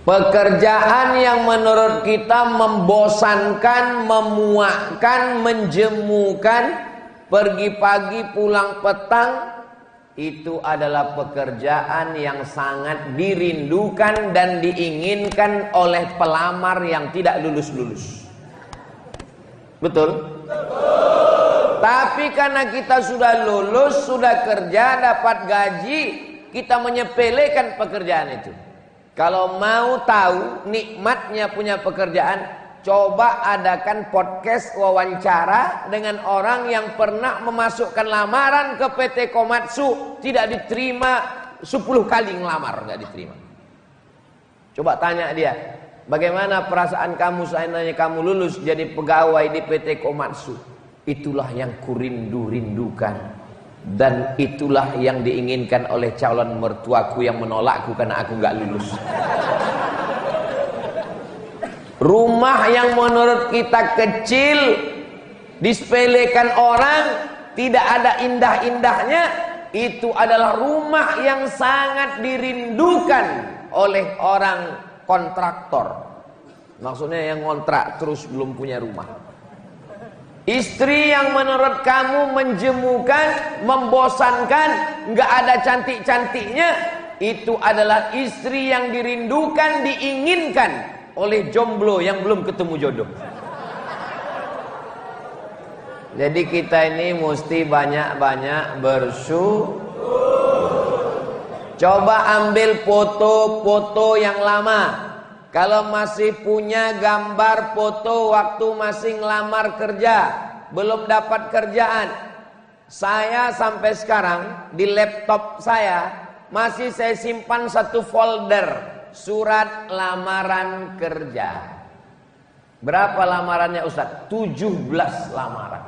Pekerjaan yang menurut kita membosankan, memuakkan, menjemukan, pergi pagi pulang petang, itu adalah pekerjaan yang sangat dirindukan dan diinginkan oleh pelamar yang tidak lulus-lulus. Betul? Tapi karena kita sudah lulus, sudah kerja, dapat gaji, kita menyepelekan pekerjaan itu. Kalau mau tahu nikmatnya punya pekerjaan, coba adakan podcast wawancara dengan orang yang pernah memasukkan lamaran ke PT Komatsu, tidak diterima 10 kali ngelamar, nggak diterima. Coba tanya dia, bagaimana perasaan kamu seandainya kamu lulus jadi pegawai di PT Komatsu? Itulah yang kurindu-rindukan. Dan itulah yang diinginkan oleh calon mertuaku yang menolakku karena aku nggak lulus. Rumah yang menurut kita kecil, disepelekan orang, tidak ada indah-indahnya, itu adalah rumah yang sangat dirindukan oleh orang kontraktor. Maksudnya yang kontrak terus belum punya rumah. Istri yang menurut kamu menjemukan, membosankan, nggak ada cantik-cantiknya, itu adalah istri yang dirindukan, diinginkan oleh jomblo yang belum ketemu jodoh. Jadi kita ini mesti banyak-banyak bersyukur. Coba ambil foto-foto yang lama. Kalau masih punya gambar foto waktu masih ngelamar kerja, belum dapat kerjaan, saya sampai sekarang di laptop saya masih saya simpan satu folder surat lamaran kerja. Berapa lamarannya Ustaz? 17 lamaran.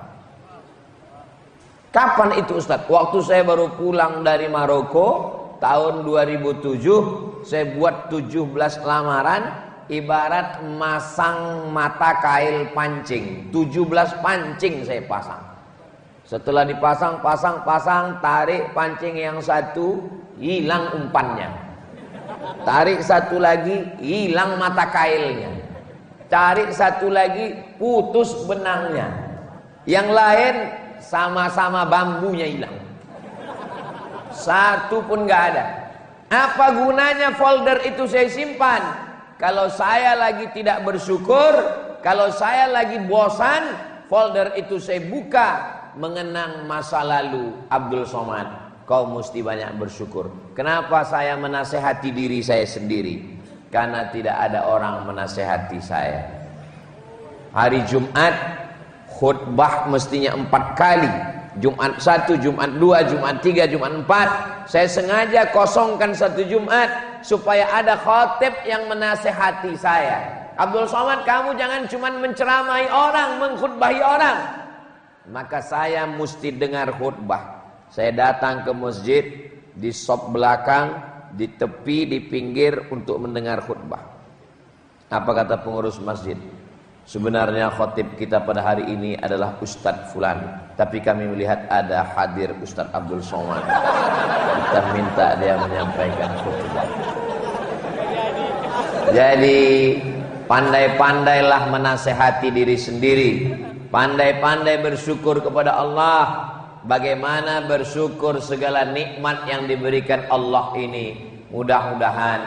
Kapan itu Ustaz? Waktu saya baru pulang dari Maroko tahun 2007. Saya buat 17 lamaran, ibarat masang mata kail pancing. 17 pancing saya pasang. Setelah dipasang, pasang, tarik pancing yang satu, hilang umpannya. Tarik satu lagi, hilang mata kailnya. Tarik satu lagi, putus benangnya. Yang lain sama-sama bambunya hilang. Satu pun gak ada. Apa gunanya folder itu saya simpan? Kalau saya lagi tidak bersyukur, kalau saya lagi bosan, folder itu saya buka, mengenang masa lalu Abdul Somad. Kau mesti banyak bersyukur. Kenapa saya menasehati diri saya sendiri? Karena tidak ada orang menasehati saya. Hari Jumat khutbah mestinya 4 kali. Jumat 1, Jumat 2, Jumat 3, Jumat 4. Saya sengaja kosongkan satu Jumat supaya ada khatib yang menasehati saya. Abdul Somad, kamu jangan cuma menceramahi orang, mengkhutbahi orang. Maka saya mesti dengar khutbah. Saya datang ke masjid, di sop belakang, di tepi, di pinggir untuk mendengar khutbah. Apa kata pengurus masjid? Sebenarnya khatib kita pada hari ini adalah Ustadz Fulan, tapi kami melihat ada hadir Ustadz Abdul Somad. Kita minta dia menyampaikan khutbah. Jadi pandai-pandailah menasehati diri sendiri, pandai-pandai bersyukur kepada Allah. Bagaimana bersyukur segala nikmat yang diberikan Allah ini. Mudah-mudahan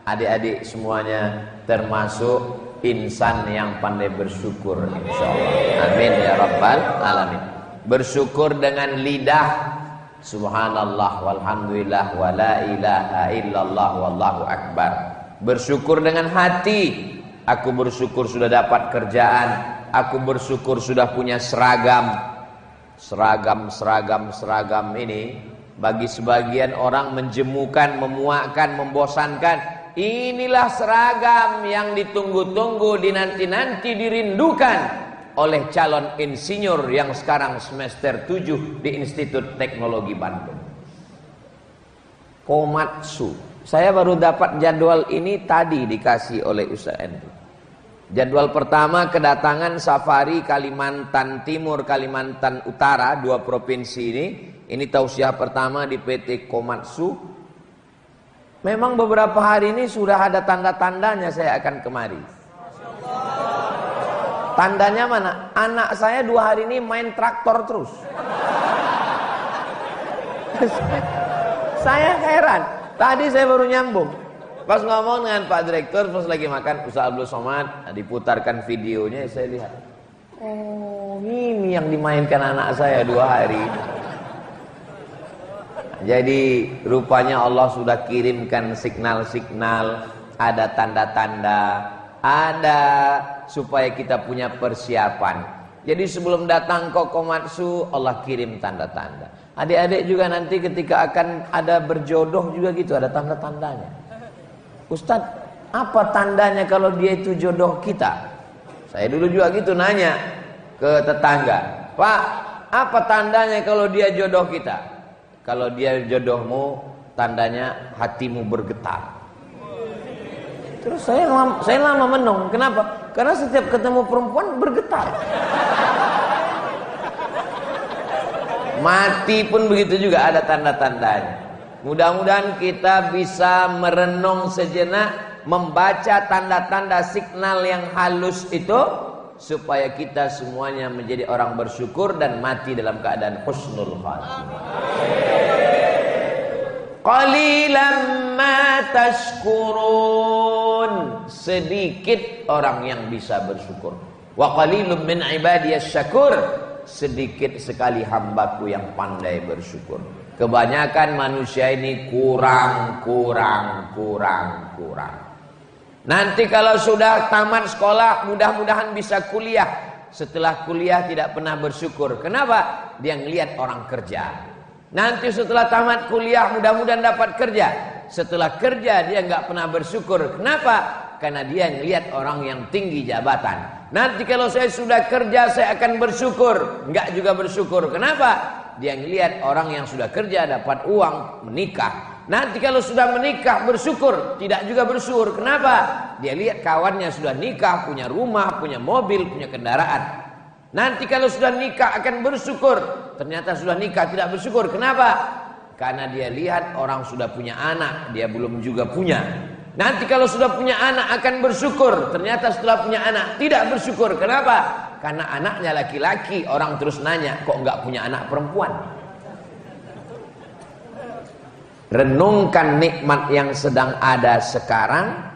adik-adik semuanya termasuk insan yang pandai bersyukur, insyaallah. Amin ya rabbal alamin. Bersyukur dengan lidah, subhanallah walhamdulillah wala ilaha illallah wallahu akbar. Bersyukur dengan hati, aku bersyukur sudah dapat kerjaan, aku bersyukur sudah punya seragam. Seragam ini bagi sebagian orang menjemukan, memuakkan, membosankan. Inilah seragam yang ditunggu-tunggu, dinanti-nanti, dirindukan oleh calon insinyur yang sekarang semester 7 di Institut Teknologi Bandung. Komatsu. Saya baru dapat jadwal ini tadi dikasih oleh Ustaz Andrew. Jadwal pertama kedatangan safari Kalimantan Timur, Kalimantan Utara, 2 provinsi ini. Ini tausiah pertama di PT Komatsu. Memang beberapa hari ini sudah ada tanda-tandanya saya akan kemari. Tandanya mana? Anak saya 2 hari ini main traktor terus. Saya heran. Tadi saya baru nyambung. Pas ngomong dengan Pak Direktur, pas lagi makan Ustaz Abdul Somad, diputarkan videonya, saya lihat. Oh, ini yang dimainkan anak saya 2 hari. Jadi rupanya Allah sudah kirimkan signal-signal, ada tanda-tanda, ada supaya kita punya persiapan. Jadi sebelum datang Kokomatsu, Allah kirim tanda-tanda. Adik-adik juga nanti ketika akan ada berjodoh juga gitu, ada tanda-tandanya. Ustadz, apa tandanya kalau dia itu jodoh kita? Saya dulu juga gitu nanya ke tetangga, Pak, apa tandanya kalau dia jodoh kita? Kalau dia jodohmu, tandanya hatimu bergetar. Terus saya lama menung. Kenapa? Karena setiap ketemu perempuan bergetar. Mati pun begitu juga ada tanda-tandanya. Mudah-mudahan kita bisa merenung sejenak, membaca tanda-tanda signal yang halus itu, supaya kita semuanya menjadi orang bersyukur dan mati dalam keadaan husnul khatimah. Qalilan ma tashkurun, sedikit orang yang bisa bersyukur. Wa qalilun min ibadiyas syakur, sedikit sekali hambaku yang pandai bersyukur. Kebanyakan manusia ini kurang. Nanti kalau sudah tamat sekolah, mudah-mudahan bisa kuliah. Setelah kuliah tidak pernah bersyukur. Kenapa? Dia ngelihat orang kerja. Nanti setelah tamat kuliah mudah-mudahan dapat kerja. Setelah kerja dia nggak pernah bersyukur. Kenapa? Karena dia ngelihat orang yang tinggi jabatan. Nanti kalau saya sudah kerja saya akan bersyukur. Nggak juga bersyukur. Kenapa? Dia ngelihat orang yang sudah kerja dapat uang, menikah. Nanti kalau sudah menikah bersyukur. Tidak juga bersyukur. Kenapa? Dia lihat kawannya sudah nikah, punya rumah, punya mobil, punya kendaraan. Nanti kalau sudah nikah akan bersyukur. Ternyata sudah nikah tidak bersyukur. Kenapa? Karena dia lihat orang sudah punya anak, dia belum juga punya. Nanti kalau sudah punya anak akan bersyukur. Ternyata setelah punya anak tidak bersyukur. Kenapa? Karena anaknya laki-laki. Orang terus nanya, kok nggak punya anak perempuan? Renungkan nikmat yang sedang ada sekarang.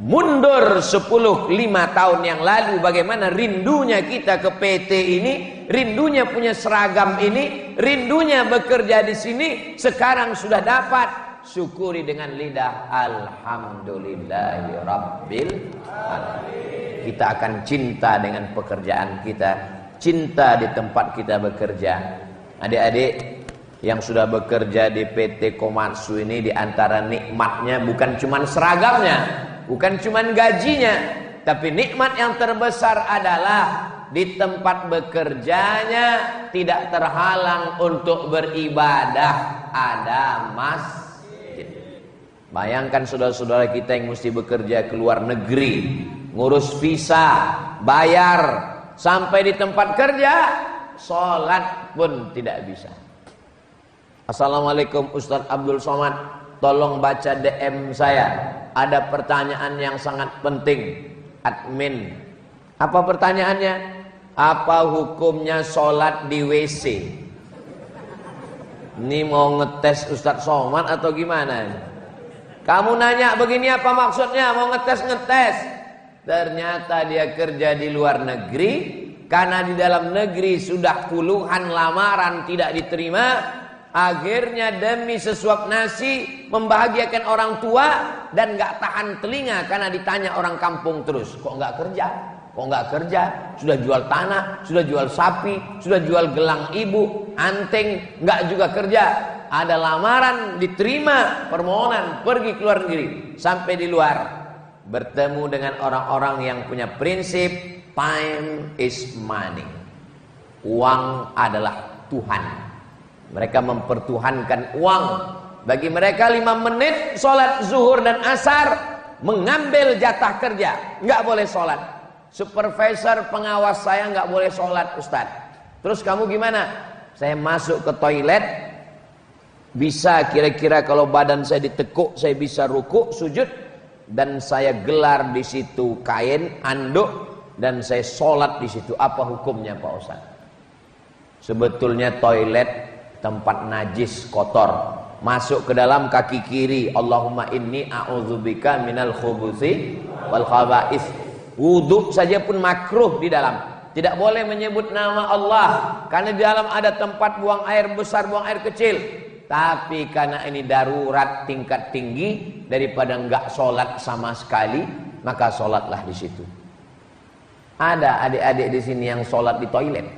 Mundur 10-5 tahun yang lalu, bagaimana rindunya kita ke PT ini, rindunya punya seragam ini, rindunya bekerja di sini. Sekarang sudah dapat, syukuri dengan lidah alhamdulillahirabbil alamin. Kita akan cinta dengan pekerjaan kita, cinta di tempat kita bekerja. Adik-adik yang sudah bekerja di PT Komatsu ini, di antara nikmatnya bukan cuma seragamnya, bukan cuma gajinya, tapi nikmat yang terbesar adalah di tempat bekerjanya tidak terhalang untuk beribadah, ada masjid. Bayangkan saudara-saudara kita yang mesti bekerja ke luar negeri, ngurus visa, bayar, sampai di tempat kerja sholat pun tidak bisa. Assalamualaikum Ustaz Abdul Somad, tolong baca DM saya. Ada pertanyaan yang sangat penting. Admin, apa pertanyaannya? Apa hukumnya sholat di WC? Ini mau ngetes Ustaz Somad atau gimana? Kamu nanya begini apa maksudnya? Mau ngetes-ngetes? Ternyata dia kerja di luar negeri. Karena di dalam negeri sudah puluhan lamaran tidak diterima. Akhirnya demi sesuap nasi membahagiakan orang tua dan gak tahan telinga karena ditanya orang kampung terus, kok gak kerja? Kok gak kerja? Sudah jual tanah, sudah jual sapi, sudah jual gelang ibu, anting, gak juga kerja. Ada lamaran diterima, permohonan pergi ke luar negeri. Sampai di luar bertemu dengan orang-orang yang punya prinsip time is money. Uang adalah Tuhan. Mereka mempertuhankan uang. Bagi mereka 5 menit sholat zuhur dan asar mengambil jatah kerja, nggak boleh sholat. Supervisor pengawas saya nggak boleh sholat, Ustaz. Terus kamu gimana? Saya masuk ke toilet, Bisa kira-kira kalau badan saya ditekuk, saya bisa rukuk, sujud, dan saya gelar di situ kain, anduk, dan saya sholat di situ. Apa hukumnya Pak Ustaz? Sebetulnya toilet tempat najis, kotor. Masuk ke dalam kaki kiri, Allahumma inni a'udzubika minal khubuthi wal khaba'ith. Wudu saja pun makruh di dalam. Tidak boleh menyebut nama Allah, karena di dalam ada tempat buang air besar, buang air kecil. Tapi karena ini darurat tingkat tinggi, daripada enggak sholat sama sekali, maka sholatlah di situ. Ada adik-adik di sini yang sholat di toilet.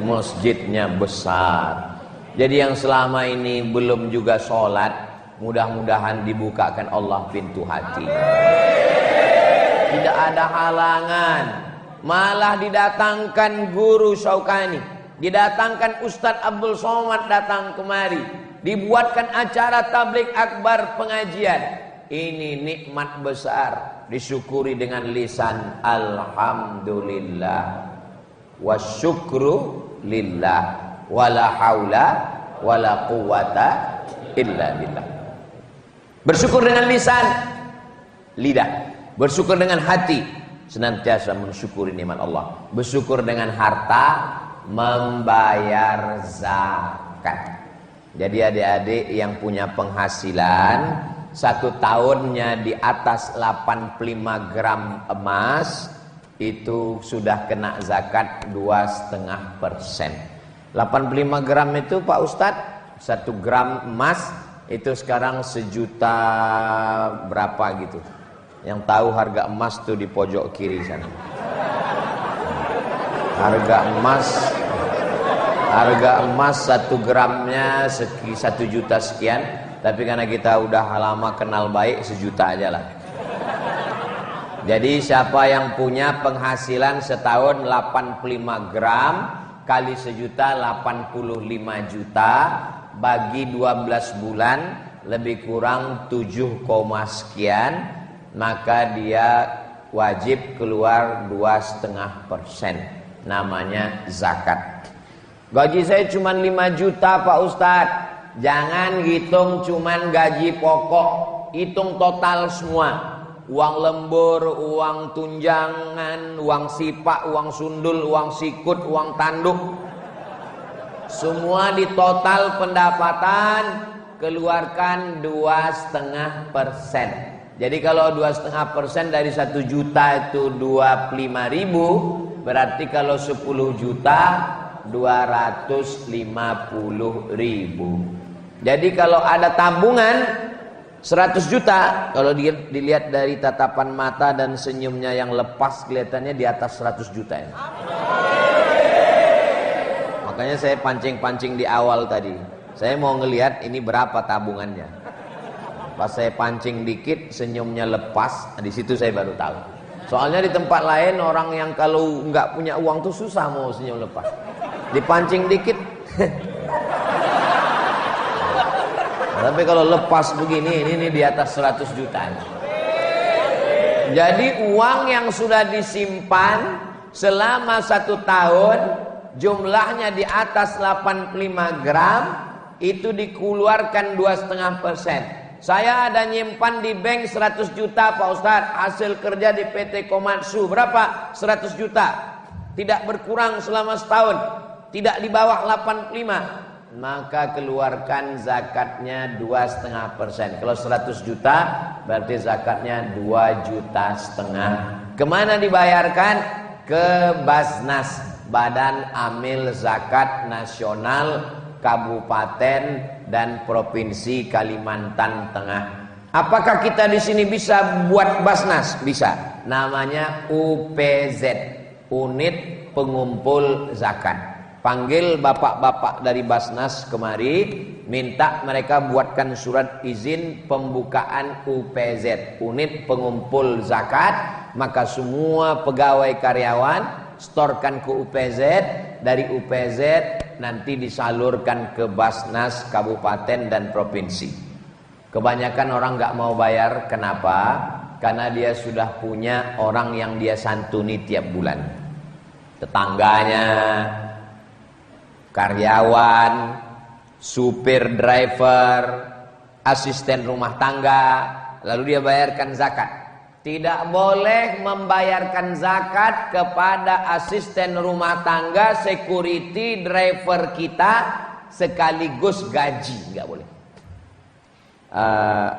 Masjidnya besar. Jadi yang selama ini belum juga sholat, mudah-mudahan dibukakan Allah pintu hati. Tidak ada halangan. Malah didatangkan guru Syaukani, didatangkan Ustadz Abdul Somad datang kemari, dibuatkan acara tabligh akbar pengajian. Ini nikmat besar, disyukuri dengan lisan alhamdulillah wa syukru lillah wala haula wala quwata illa billah. Bersyukur dengan lisan, lidah. Bersyukur dengan hati, senantiasa mensyukuri nikmat Allah. Bersyukur dengan harta, membayar zakat. Jadi adik-adik yang punya penghasilan 1 tahunnya di atas 85 gram emas, itu sudah kena zakat 2,5%. 85 gram itu Pak Ustadz, 1 gram emas itu sekarang 1 juta berapa gitu. Yang tahu harga emas tuh di pojok kiri sana. Harga emas 1 gramnya 1 juta sekian. Tapi karena kita udah lama kenal baik, 1 juta aja lah. Jadi siapa yang punya penghasilan setahun 85 gram kali 1 juta, 85 juta, bagi 12 bulan lebih kurang 7, sekian, maka dia wajib keluar 2,5%. Namanya zakat. Gaji saya cuma 5 juta Pak Ustadz. Jangan hitung cuman gaji pokok, hitung total semua. Uang lembur, uang tunjangan, uang sipak, uang sundul, uang sikut, uang tanduk. Semua di total pendapatan keluarkan 2,5%. Jadi kalau 2,5% dari 1 juta itu 25.000, berarti kalau 10 juta 250.000. Jadi kalau ada tabungan 100 juta, kalau dilihat dari tatapan mata dan senyumnya yang lepas, kelihatannya di atas 100 juta ya. Makanya saya pancing-pancing di awal tadi. Saya mau ngelihat ini berapa tabungannya. Pas saya pancing dikit, senyumnya lepas, di situ saya baru tahu. Soalnya di tempat lain orang yang kalau nggak punya uang tuh susah mau senyum lepas. Dipancing dikit. Tapi kalau lepas begini, ini di atas 100 juta. Jadi uang yang sudah disimpan selama 1 tahun, jumlahnya di atas 85 gram, itu dikeluarkan 2,5%. Saya ada nyimpan di bank 100 juta Pak Ustadz, hasil kerja di PT Komatsu berapa? 100 juta. Tidak berkurang selama setahun, tidak di bawah 85. Maka keluarkan zakatnya 2,5%. Kalau 100 juta berarti zakatnya 2,5 juta. Kemana dibayarkan? Ke Basnas, Badan Amil Zakat Nasional Kabupaten dan Provinsi Kalimantan Tengah. Apakah kita di sini bisa buat Basnas? Bisa. Namanya UPZ, Unit Pengumpul Zakat. Panggil bapak-bapak dari Basnas kemari, minta mereka buatkan surat izin pembukaan UPZ, Unit Pengumpul Zakat. Maka semua pegawai karyawan storkan ke UPZ, dari UPZ nanti disalurkan ke Basnas Kabupaten dan Provinsi. Kebanyakan orang nggak mau bayar, kenapa? Karena dia sudah punya orang yang dia santuni tiap bulan, tetangganya, karyawan, supir, driver, asisten rumah tangga, lalu dia bayarkan zakat. Tidak boleh membayarkan zakat kepada asisten rumah tangga, security, driver kita sekaligus gaji, nggak boleh.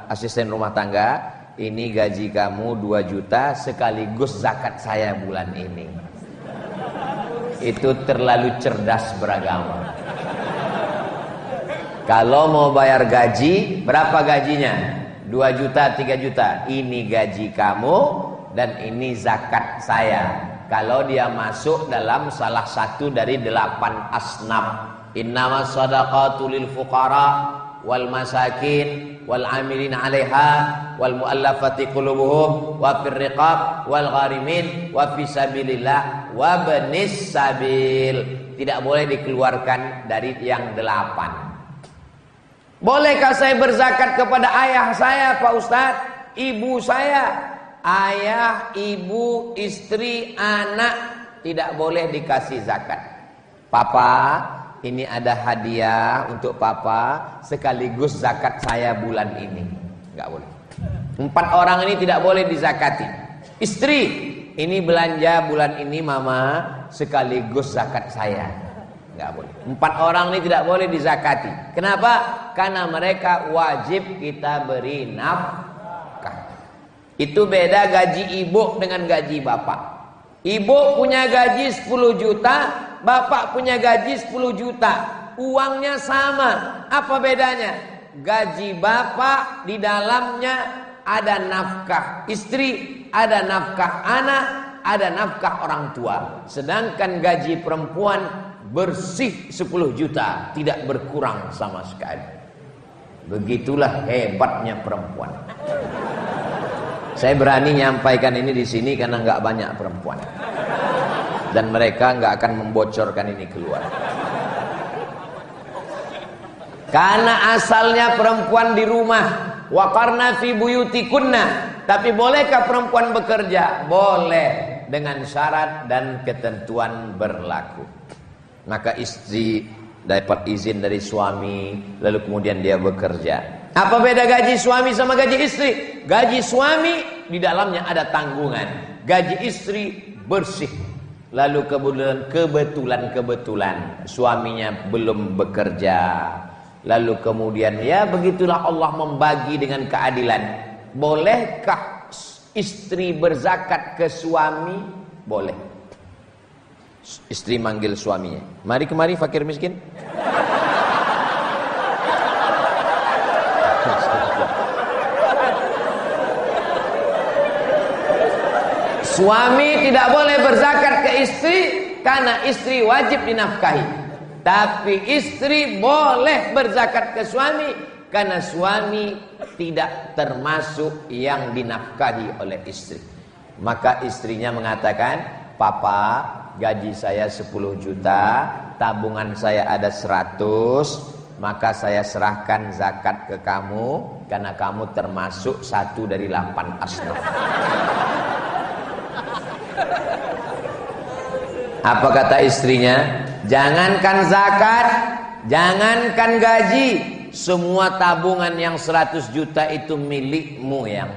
Asisten rumah tangga, ini gaji kamu 2 juta sekaligus zakat saya bulan ini. Itu terlalu cerdas beragama. Kalau mau bayar gaji, berapa gajinya? 2 juta, 3 juta. Ini gaji kamu dan ini zakat saya. Kalau dia masuk dalam salah satu dari 8 asnaf. Innamas shadaqatu lil fuqara wal masakin wal amilin 'alaiha wal muallafati qulubuhum wa fir riqab wal gharimin wa fi sabilillah wa banis sabil. Tidak boleh dikeluarkan dari yang 8. Bolehkah saya berzakat kepada ayah saya, Pak Ustadz? Ibu saya? Ayah, ibu, istri, anak tidak boleh dikasih zakat. Papa, ini ada hadiah untuk papa sekaligus zakat saya bulan ini. Enggak boleh. 4 orang ini tidak boleh dizakati. Istri, ini belanja bulan ini mama sekaligus zakat saya. Enggak boleh. 4 orang ini tidak boleh dizakati. Kenapa? Karena mereka wajib kita beri nafkah. Itu beda gaji ibu dengan gaji bapak. Ibu punya gaji 10 juta, bapak punya gaji 10 juta. Uangnya sama. Apa bedanya? Gaji bapak di dalamnya ada nafkah istri, ada nafkah anak, ada nafkah orang tua. Sedangkan gaji perempuan bersih 10 juta, tidak berkurang sama sekali. Begitulah hebatnya perempuan. Saya berani nyampaikan ini di sini karena nggak banyak perempuan, dan mereka nggak akan membocorkan ini keluar. Karena asalnya perempuan di rumah, waqarna fi buyutikunna. Tapi bolehkah perempuan bekerja? Boleh, dengan syarat dan ketentuan berlaku. Maka istri dapat izin dari suami, lalu kemudian dia bekerja. Apa beda gaji suami sama gaji istri? Gaji suami di dalamnya ada tanggungan, gaji istri bersih. Lalu kebetulan suaminya belum bekerja. Lalu kemudian ya begitulah Allah membagi dengan keadilan. Bolehkah istri berzakat ke suami? Boleh. Istri manggil suaminya, mari kemari fakir miskin. Suami tidak boleh berzakat ke istri karena istri wajib dinafkahi. Tapi istri boleh berzakat ke suami karena suami tidak termasuk yang dinafkahi oleh istri. Maka istrinya mengatakan, "Papa, gaji saya 10 juta, tabungan saya ada 100, maka saya serahkan zakat ke kamu karena kamu termasuk 1 dari 8 asnaf." Apa kata istrinya? Jangankan zakat, jangankan gaji, semua tabungan yang 100 juta itu milikmu yang.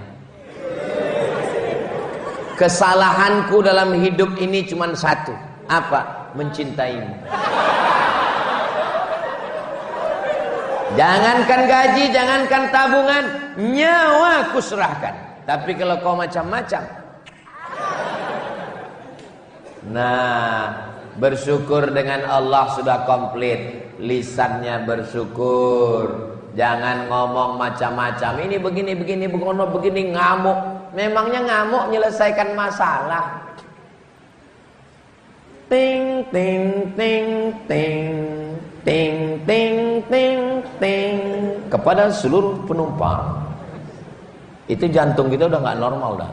Kesalahanku dalam hidup ini cuma 1. Apa? Mencintaimu. Jangankan gaji, jangankan tabungan, nyawa ku serahkan. Tapi kalau kau macam-macam. Nah, bersyukur dengan Allah sudah komplit. Lisannya bersyukur. Jangan ngomong macam-macam. Ini begini, begini, ngamuk. Memangnya ngamuk menyelesaikan masalah? Ting, ting, ting, ting, ting, ting, ting, ting. Kepada seluruh penumpang. Itu jantung kita udah nggak normal dah.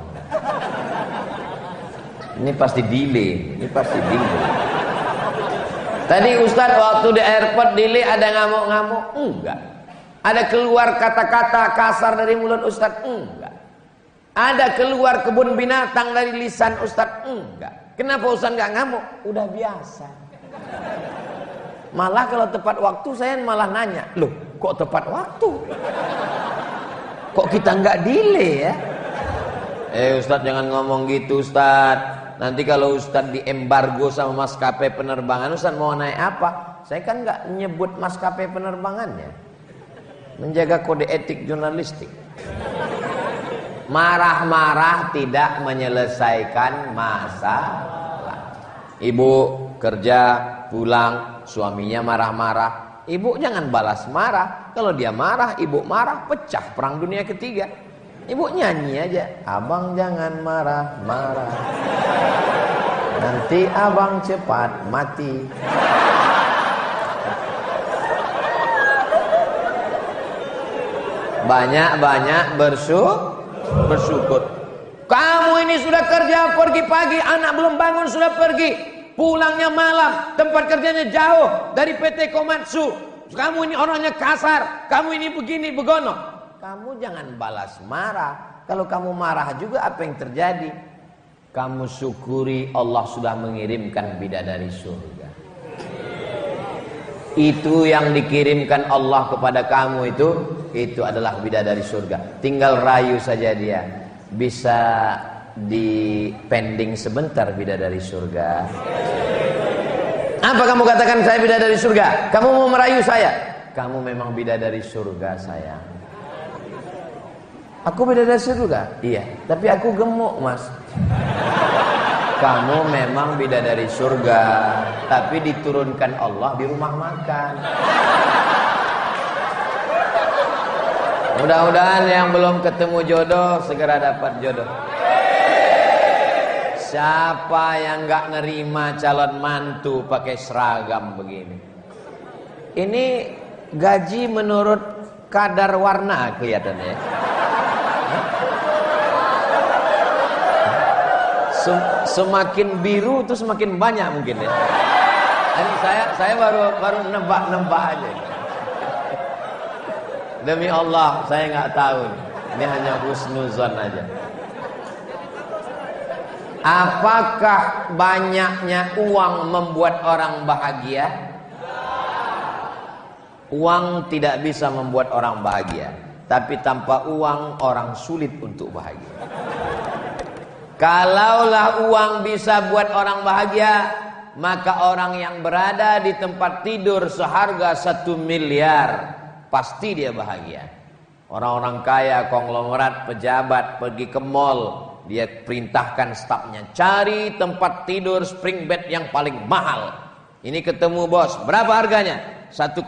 Ini pasti delay. Tadi Ustadz waktu di airport delay ada ngamuk-ngamuk? Enggak. Ada keluar kata-kata kasar dari mulut Ustadz? Enggak. Ada keluar kebun binatang dari lisan Ustadz? Enggak. Kenapa Ustadz enggak ngamuk? Udah biasa. Malah kalau tepat waktu saya malah nanya, loh kok tepat waktu? Kok kita nggak delay ya? Ustadz jangan ngomong gitu Ustadz. Nanti kalau Ustadz diembargo sama maskapai penerbangan, Ustadz mau naik apa? Saya kan nggak nyebut maskapai penerbangannya. Menjaga kode etik jurnalistik. Marah-marah tidak menyelesaikan masalah. Ibu kerja pulang, suaminya marah-marah. Ibu jangan balas marah. Kalau dia marah, ibu marah, pecah perang dunia ketiga. Ibu nyanyi aja, abang jangan marah-marah, nanti abang cepat mati. Banyak-banyak bersyukur. Kamu ini sudah kerja pergi pagi, anak belum bangun sudah pergi, pulangnya malam, tempat kerjanya jauh dari PT Komatsu. Kamu ini orangnya kasar, kamu ini begini begono. Kamu jangan balas marah. Kalau kamu marah juga apa yang terjadi? Kamu syukuri Allah sudah mengirimkan bidadari surga. Itu yang dikirimkan Allah kepada kamu itu adalah bidadari surga. Tinggal rayu saja dia. Bisa dipending sebentar bidadari surga. Apa kamu katakan saya bidadari surga? Kamu mau merayu saya? Kamu memang bidadari surga sayang. Aku bidadari surga? Iya, tapi aku gemuk mas. Kamu memang bidadari surga, tapi diturunkan Allah di rumah makan. Mudah-mudahan yang belum ketemu jodoh segera dapat jodoh. Siapa yang gak nerima calon mantu pakai seragam begini? Ini gaji menurut kadar warna kelihatannya. Semakin biru itu semakin banyak mungkin ya. Ini saya baru nebak aja. Demi Allah saya nggak tahu. Ini hanya husnuzon aja. Apakah banyaknya uang membuat orang bahagia? Uang tidak bisa membuat orang bahagia, tapi tanpa uang orang sulit untuk bahagia. Kalaulah uang bisa buat orang bahagia, maka orang yang berada di tempat tidur seharga 1 miliar pasti dia bahagia. Orang-orang kaya, konglomerat, pejabat pergi ke mall, dia perintahkan stafnya cari tempat tidur spring bed yang paling mahal. Ini ketemu bos, berapa harganya? 1,2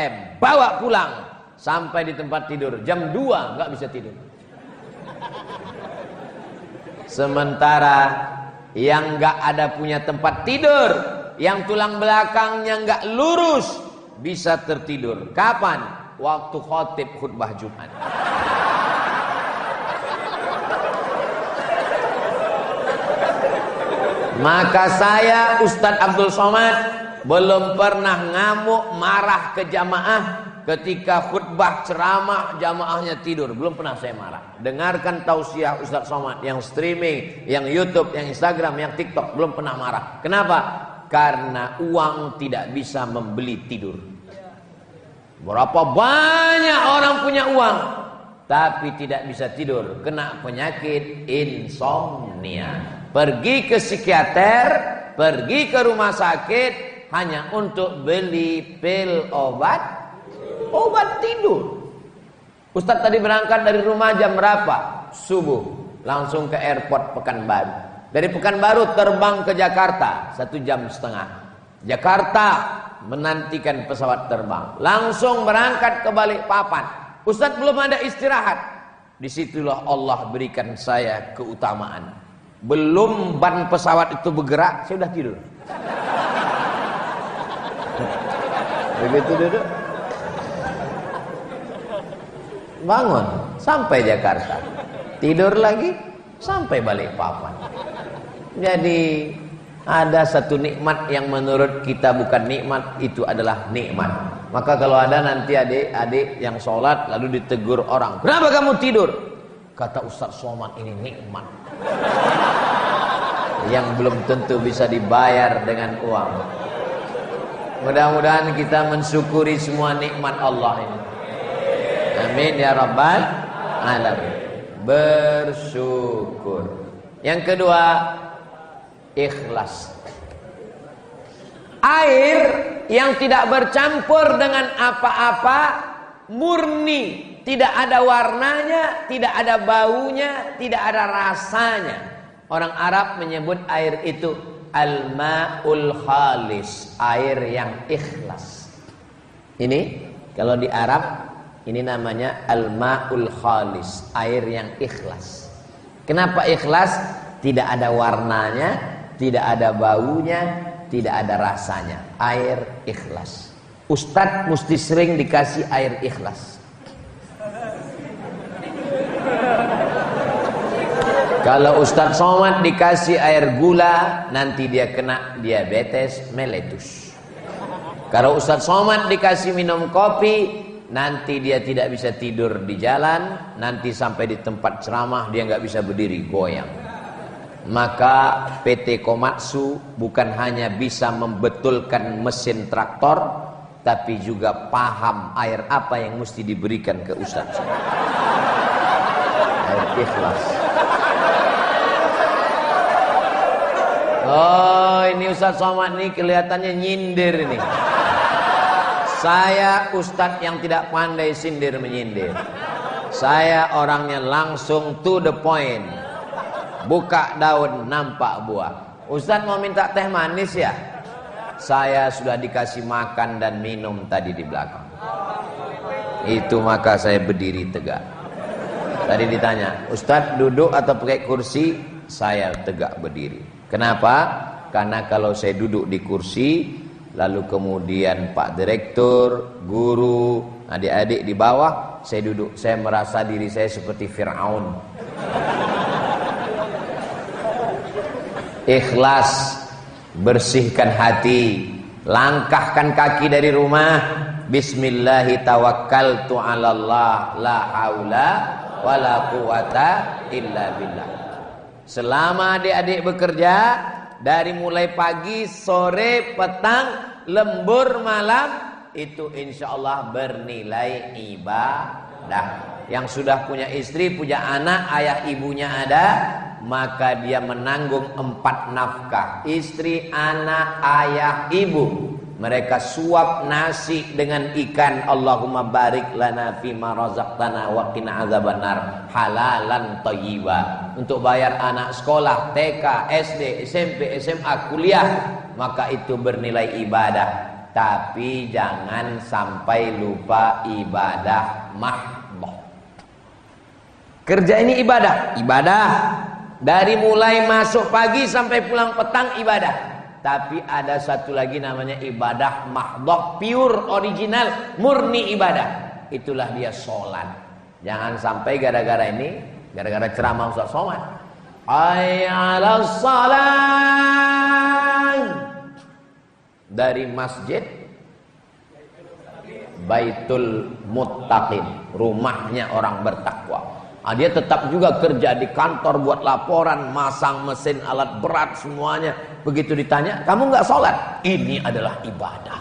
M. Bawa pulang. Sampai di tempat tidur jam 2 nggak bisa tidur. Sementara yang nggak ada punya tempat tidur, yang tulang belakangnya nggak lurus, bisa tertidur. Kapan? Waktu khotib khutbah Jumat. Maka saya Ustadz Abdul Somad belum pernah ngamuk marah ke jamaah ketika khutbah ceramah jamaahnya tidur. Belum pernah saya marah. Dengarkan tausiah Ustadz Somad yang streaming, yang YouTube, yang Instagram, yang TikTok, belum pernah marah. Kenapa? Karena uang tidak bisa membeli tidur. Berapa banyak orang punya uang tapi tidak bisa tidur, kena penyakit insomnia. Pergi ke psikiater, pergi ke rumah sakit hanya untuk beli pil obat tidur. Ustadz tadi berangkat dari rumah jam berapa? Subuh, langsung ke airport Pekanbaru. Dari Pekanbaru terbang ke Jakarta 1,5 jam. Jakarta menantikan pesawat terbang, langsung berangkat ke Balikpapan. Ustadz belum ada istirahat. Disitulah Allah berikan saya keutamaan. Belum ban pesawat itu bergerak, saya sudah tidur. Begitu duduk, bangun sampai Jakarta, tidur lagi sampai Balikpapan. Jadi ada satu nikmat yang menurut kita bukan nikmat, itu adalah nikmat. Maka kalau ada nanti adik-adik yang sholat lalu ditegur orang, kenapa kamu tidur? Kata Ustadz Somad, ini nikmat yang belum tentu bisa dibayar dengan uang. Mudah-mudahan kita mensyukuri semua nikmat Allah ini. Amin ya rabbal alamin. Bersyukur. Yang kedua, ikhlas. Air yang tidak bercampur dengan apa-apa, murni, tidak ada warnanya, tidak ada baunya, tidak ada rasanya. Orang Arab menyebut air itu al-ma'ul khalis, air yang ikhlas. Ini kalau di Arab ini namanya al-ma'ul khalis, air yang ikhlas. Kenapa ikhlas? Tidak ada warnanya, tidak ada baunya, tidak ada rasanya. Air ikhlas. Ustadz mesti sering dikasih air ikhlas. Kalau Ustadz Somad dikasih air gula, nanti dia kena diabetes meletus. Kalau Ustadz Somad dikasih minum kopi, nanti dia tidak bisa tidur di jalan, nanti sampai di tempat ceramah dia nggak bisa berdiri, goyang. Maka PT Komatsu bukan hanya bisa membetulkan mesin traktor, tapi juga paham air apa yang mesti diberikan ke Ustadz. Air ikhlas. Oh, ini Ustadz Somad nih kelihatannya nyindir ini. Saya Ustadz yang tidak pandai sindir menyindir. Saya orangnya langsung to the point. Buka daun nampak buah. Ustadz mau minta teh manis ya? Saya sudah dikasih makan dan minum tadi di belakang. Itu maka saya berdiri tegak. Tadi ditanya, Ustadz duduk atau pakai kursi? Saya tegak berdiri. Kenapa? Karena kalau saya duduk di kursi, lalu kemudian Pak Direktur, guru, adik-adik di bawah, saya duduk, saya merasa diri saya seperti Fir'aun. Ikhlas, bersihkan hati, langkahkan kaki dari rumah, bismillahi tawakkaltu 'alallah, la haula wala quwata illa billah. Selama adik-adik bekerja, dari mulai pagi, sore, petang, lembur, malam, itu insya Allah bernilai ibadah. Yang sudah punya istri, punya anak, ayah ibunya ada, maka dia menanggung 4 nafkah. Istri, anak, ayah, ibu. Mereka suap nasi dengan ikan. Allahumma barik lana fima razaqtana wa qina azabannar, halalan thayyiba. Untuk bayar anak sekolah, TK, SD, SMP, SMA, kuliah, maka itu bernilai ibadah. Tapi jangan sampai lupa ibadah mahdoh. Kerja ini ibadah, ibadah. Dari mulai masuk pagi sampai pulang petang ibadah. Tapi ada satu lagi namanya ibadah mahdoh, pure, original, murni ibadah. Itulah dia sholat. Jangan sampai gara-gara ini, gara-gara ceramah Ustaz Somad, hayya 'alas shalah, dari masjid Baitul Muttaqin, rumahnya orang bertakwa. Dia tetap juga kerja di kantor, buat laporan, masang mesin, alat berat, semuanya. Begitu ditanya, kamu nggak sholat? Ini adalah ibadah.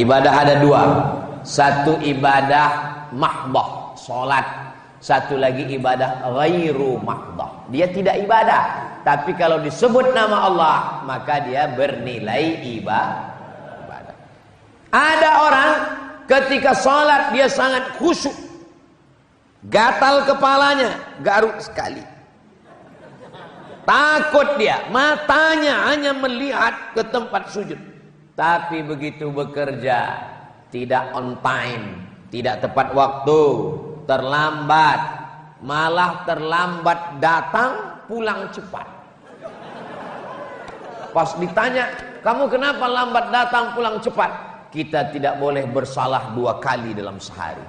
Ibadah ada 2. Satu ibadah mahdoh, sholat. Satu lagi ibadah ghairu mahdoh. Dia tidak ibadah, tapi kalau disebut nama Allah, maka dia bernilai ibadah. Ada orang ketika sholat dia sangat khusyuk, gatal kepalanya, garuk sekali, takut dia, matanya hanya melihat ke tempat sujud. Tapi begitu bekerja, tidak on time, tidak tepat waktu, terlambat, malah terlambat datang, pulang cepat. Pas ditanya, kamu kenapa lambat datang, pulang cepat? Kita tidak boleh bersalah 2 kali dalam sehari.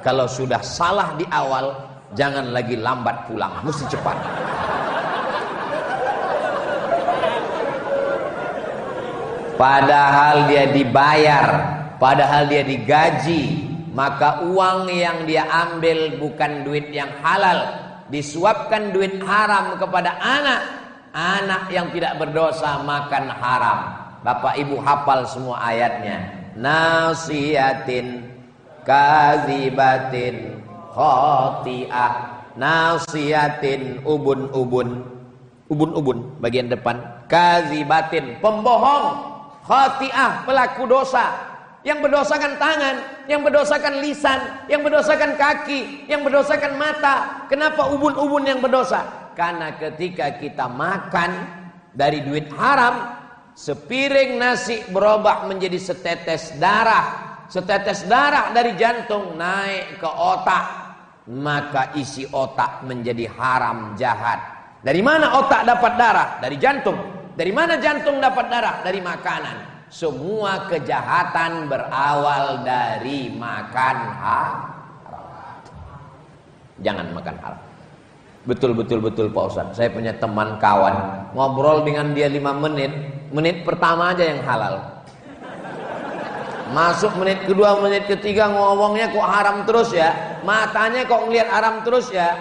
Kalau sudah salah di awal, jangan lagi lambat pulang, mesti cepat. Padahal dia dibayar, padahal dia digaji, maka uang yang dia ambil bukan duit yang halal, disuapkan duit haram kepada anak, anak yang tidak berdosa makan haram. Bapak Ibu hafal semua ayatnya. Nasiyatin kadzibatin khati'ah. Nasiyatin ubun bagian depan, kadzibatin pembohong, khati'ah pelaku dosa, yang berdosakan tangan, yang berdosakan lisan, yang berdosakan kaki, yang berdosakan mata. Kenapa ubun yang berdosa? Karena ketika kita makan dari duit haram, sepiring nasi berubah menjadi setetes darah. Setetes darah dari jantung naik ke otak, maka isi otak menjadi haram, jahat. Dari mana otak dapat darah? Dari jantung. Dari mana jantung dapat darah? Dari makanan. Semua kejahatan berawal dari makan haram. Jangan makan haram. Betul Pak Ustaz. Saya punya teman kawan, ngobrol dengan dia 5 menit. Menit pertama aja yang halal. Masuk menit kedua, menit ketiga ngomongnya kok haram terus ya. Matanya kok ngelihat haram terus ya.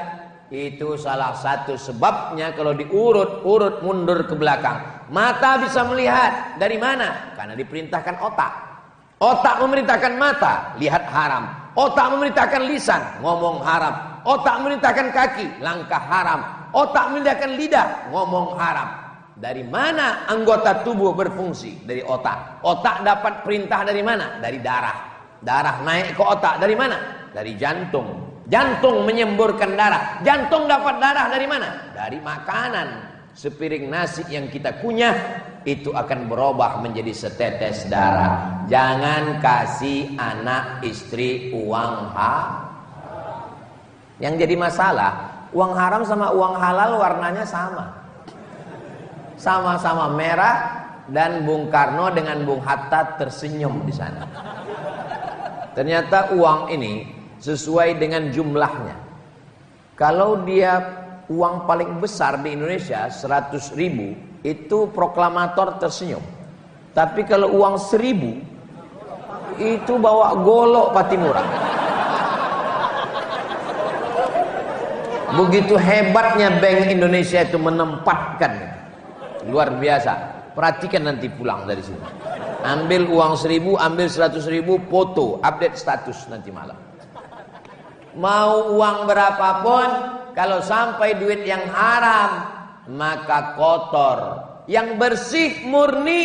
Itu salah satu sebabnya kalau diurut mundur ke belakang. Mata bisa melihat dari mana? Karena diperintahkan otak. Otak memerintahkan mata, lihat haram. Otak memerintahkan lisan, ngomong haram. Otak memerintahkan kaki, langkah haram. Otak memerintahkan lidah, ngomong haram. Dari mana anggota tubuh berfungsi? Dari otak. Otak dapat perintah dari mana? Dari darah. Darah naik ke otak dari mana? Dari jantung. Jantung menyemburkan darah. Jantung dapat darah dari mana? Dari makanan. Sepiring nasi yang kita kunyah itu akan berubah menjadi setetes darah. Jangan kasih anak istri uang haram. Yang jadi masalah, uang haram sama uang halal warnanya sama. Sama-sama merah, dan Bung Karno dengan Bung Hatta tersenyum di sana. Ternyata uang ini sesuai dengan jumlahnya. Kalau dia uang paling besar di Indonesia 100.000, itu proklamator tersenyum. Tapi kalau uang 1.000 itu bawa golok Patimura. Begitu hebatnya Bank Indonesia itu menempatkan. Luar biasa. Perhatikan nanti pulang dari sini. Ambil uang 1.000, ambil 100.000, foto, update status nanti malam. Mau uang berapapun, kalau sampai duit yang haram, maka kotor. Yang bersih, murni,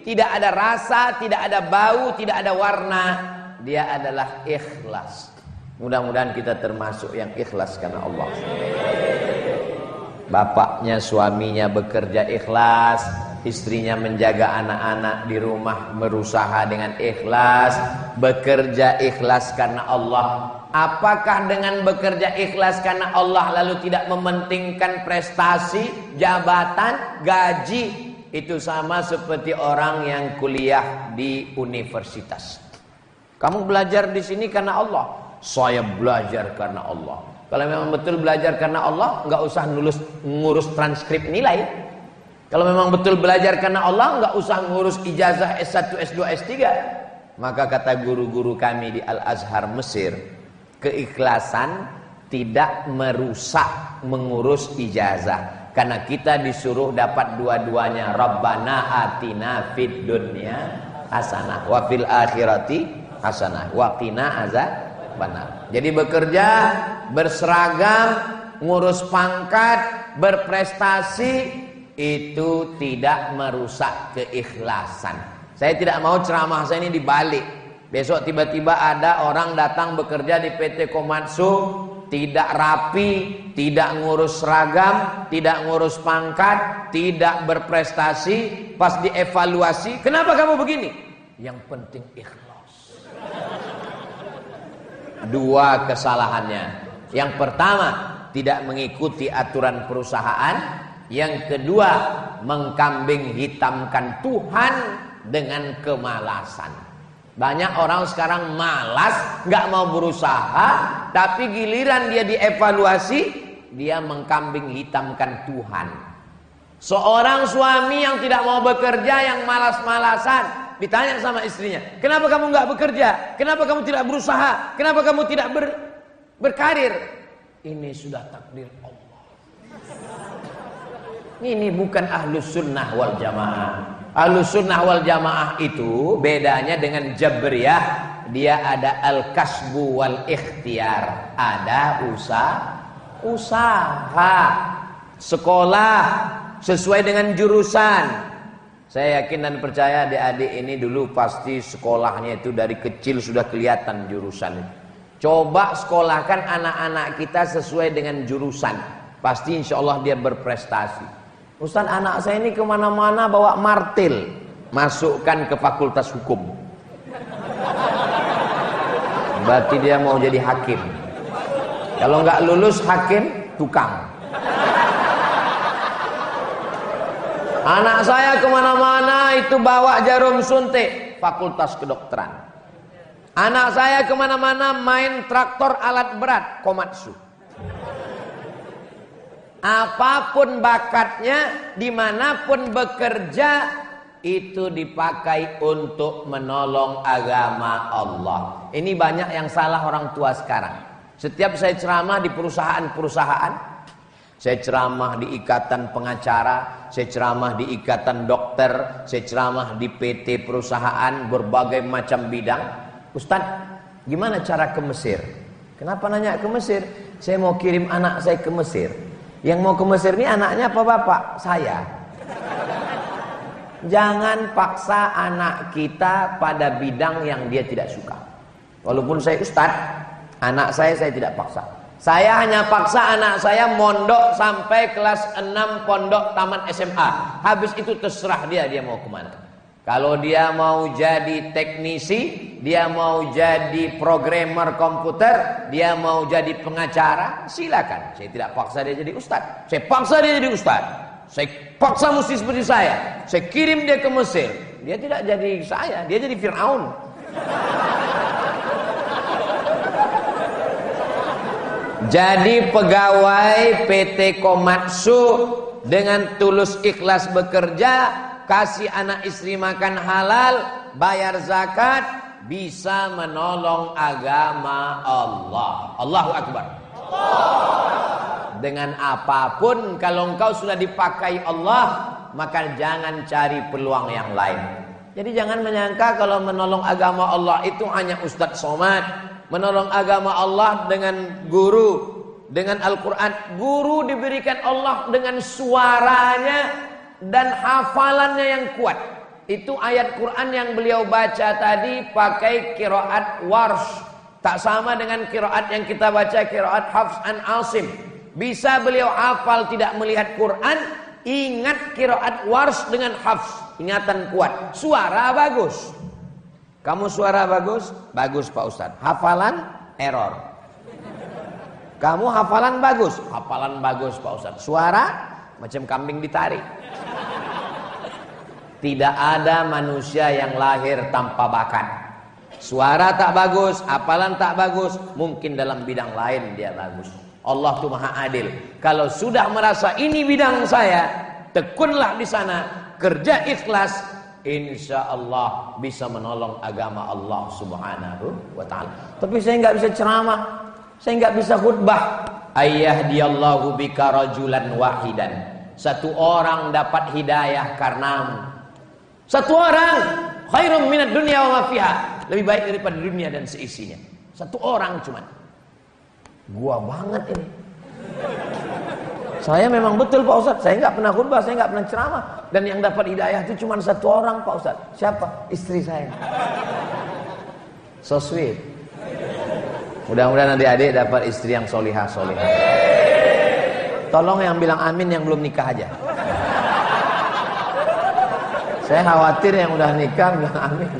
tidak ada rasa, tidak ada bau, tidak ada warna. Dia adalah ikhlas. Mudah-mudahan kita termasuk yang ikhlas karena Allah. Bapaknya, suaminya bekerja ikhlas, istrinya menjaga anak-anak di rumah berusaha dengan ikhlas, bekerja ikhlas karena Allah. Apakah dengan bekerja ikhlas karena Allah lalu tidak mementingkan prestasi, jabatan, gaji? Itu sama seperti orang yang kuliah di universitas. Kamu belajar di sini karena Allah. Saya belajar karena Allah. Kalau memang betul belajar karena Allah, nggak usah ngurus transkrip nilai. Kalau memang betul belajar karena Allah, nggak usah ngurus ijazah S1, S2, S3. Maka kata guru-guru kami di Al-Azhar Mesir, keikhlasan tidak merusak mengurus ijazah. Karena kita disuruh dapat dua-duanya. Rabbana atina fid dunya hasanah wa fil akhirati hasanah wa qina azabannar. Jadi bekerja, berseragam, ngurus pangkat, berprestasi, itu tidak merusak keikhlasan. Saya tidak mau ceramah saya ini dibalik. Besok tiba-tiba ada orang datang bekerja di PT Komatsu, tidak rapi, tidak ngurus seragam, tidak ngurus pangkat, tidak berprestasi. Pas dievaluasi, kenapa kamu begini? Yang penting ikhlas. Dua kesalahannya. Yang pertama, tidak mengikuti aturan perusahaan. Yang kedua, mengkambing hitamkan Tuhan dengan kemalasan. Banyak orang sekarang malas, nggak mau berusaha, tapi giliran dia dievaluasi, dia mengkambing hitamkan Tuhan. Seorang suami yang tidak mau bekerja, yang malas-malasan, ditanya sama istrinya, kenapa kamu nggak bekerja? Kenapa kamu tidak berusaha? Kenapa kamu tidak berkarir? Ini sudah takdir Allah. Ini bukan ahlus sunnah wal jamaah. Ahlus sunnah wal jamaah itu bedanya dengan Jabriyah. Dia ada al-kasbu wal ikhtiar. Ada usaha, sekolah sesuai dengan jurusan. Saya yakin dan percaya adik-adik ini dulu pasti sekolahnya itu dari kecil sudah kelihatan jurusan. Coba sekolahkan anak-anak kita sesuai dengan jurusan, pasti insya Allah dia berprestasi. Ustaz, anak saya ini kemana-mana bawa martil, masukkan ke fakultas hukum, berarti dia mau jadi hakim. Kalau nggak lulus hakim, tukang. Anak saya kemana-mana itu bawa jarum suntik, fakultas kedokteran. Anak saya kemana-mana main traktor alat berat, komatsu. Apapun bakatnya, dimanapun bekerja, itu dipakai untuk menolong agama Allah. Ini banyak yang salah orang tua sekarang. Setiap saya ceramah di perusahaan-perusahaan, saya ceramah di ikatan pengacara, saya ceramah di ikatan dokter, saya ceramah di PT perusahaan, berbagai macam bidang. Ustaz, gimana cara ke Mesir? Kenapa nanya ke Mesir? Saya mau kirim anak saya ke Mesir. Yang mau ke Mesir ini anaknya apa bapak? Saya. Jangan paksa anak kita pada bidang yang dia tidak suka. Walaupun saya ustaz, anak saya tidak paksa. Saya hanya paksa anak saya mondok sampai kelas 6 pondok taman SMA. Habis itu terserah dia mau kemana. Kalau dia mau jadi teknisi, dia mau jadi programmer komputer, dia mau jadi pengacara, silakan. Saya tidak paksa dia jadi ustaz. Saya paksa dia jadi ustaz. Saya paksa mesti seperti saya. Saya kirim dia ke Mesir. Dia tidak jadi saya, dia jadi Fir'aun. Jadi pegawai PT Komatsu dengan tulus ikhlas bekerja, kasih anak istri makan halal, bayar zakat, bisa menolong agama Allah. Allahu Akbar. Dengan apapun, kalau engkau sudah dipakai Allah, maka jangan cari peluang yang lain. Jadi jangan menyangka kalau menolong agama Allah itu hanya Ustadz Somad. Menolong agama Allah dengan guru, dengan Al-Quran. Guru diberikan Allah dengan suaranya dan hafalannya yang kuat. Itu ayat Quran yang beliau baca tadi pakai qiraat Warsh. Tak sama dengan qiraat yang kita baca, qiraat Hafs an Asim. Bisa beliau hafal tidak melihat Quran, ingat qiraat Warsh dengan Hafs. Ingatan kuat, suara bagus. Kamu suara bagus? Bagus Pak Ustadz. Hafalan? Error. Kamu hafalan bagus? Hafalan bagus Pak Ustadz. Suara? Macam kambing ditarik. Tidak ada manusia yang lahir tanpa bakat. Suara tak bagus, hafalan tak bagus, mungkin dalam bidang lain dia bagus. Allah itu maha adil. Kalau sudah merasa ini bidang saya, tekunlah di sana, kerja ikhlas, insya Allah bisa menolong agama Allah subhanahu wa ta'ala. Tapi saya nggak bisa ceramah, saya nggak bisa khutbah. Ayyahdiyallahu bika rajulan wahidan. Satu orang dapat hidayah karenamu. Satu orang khairum minad dunya wa ma fiha. Lebih baik daripada dunia dan seisinya. Satu orang cuman. Gua banget ini. Saya memang betul Pak Ustadz, saya nggak pernah khutbah, saya nggak pernah ceramah, dan yang dapat hidayah itu cuma satu orang Pak Ustadz. Siapa? Istri saya. So sweet. Mudah-mudahan adik-adik dapat istri yang solihah. Tolong yang bilang amin yang belum nikah aja. Saya khawatir yang udah nikah bilang amin.